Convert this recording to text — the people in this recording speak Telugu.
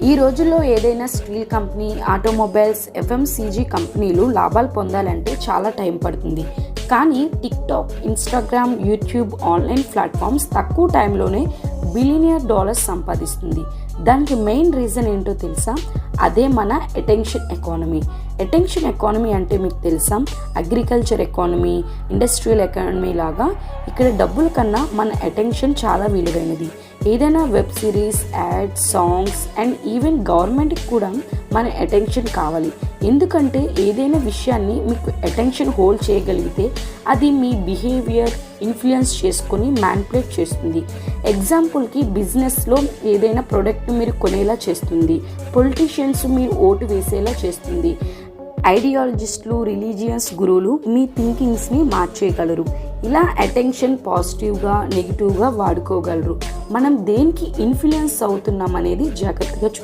ఈ రోజుల్లో ఏదైనా స్టీల్ కంపెనీ, ఆటోమొబైల్స్, ఎఫ్ఎంసీజీ కంపెనీలు లాభాలు పొందాలంటే చాలా టైం పడుతుంది. కానీ TikTok, Instagram, YouTube online platforms తక్కువ టైంలోనే బిలియనియర్ డాలర్స్ సంపాదిస్తుంది. దానికి మెయిన్ రీజన్ ఏంటో తెలుసా? అదే మన అటెన్షన్ ఎకానమీ. అటెన్షన్ ఎకానమీ అంటే మీకు తెలుసా? అగ్రికల్చర్ ఎకానమీ, ఇండస్ట్రియల్ ఎకానమీ లాగా ఇక్కడ డబ్బుల కన్నా మన అటెన్షన్ చాలా విలువైనది. ఏదైనా web series, ads, songs and even గవర్నమెంట్కి కూడా మన అటెన్షన్ కావాలి. ఎందుకంటే ఏదైనా విషయాన్ని మీకు అటెన్షన్ హోల్డ్ చేయగలిగితే అది మీ బిహేవియర్ ఇన్ఫ్లుయెన్స్ చేసుకొని మ్యానిపులేట్ చేస్తుంది. ఎగ్జాంపుల్కి బిజినెస్లో ఏదైనా ప్రోడక్ట్ని మీరు కొనేలా చేస్తుంది. పొలిటీషియన్స్ మీరు ఓటు వేసేలా చేస్తుంది. ఐడియాలజిస్టులు, రిలీజియస్ గురువులు మీ థింకింగ్స్ని మార్చేయగలరు. ఇలా అటెన్షన్ పాజిటివ్గా, నెగిటివ్గా వాడుకోగలరు. మనం దేనికి ఇన్ఫ్లుయెన్స్ అవుతున్నాం అనేది జాగ్రత్తగా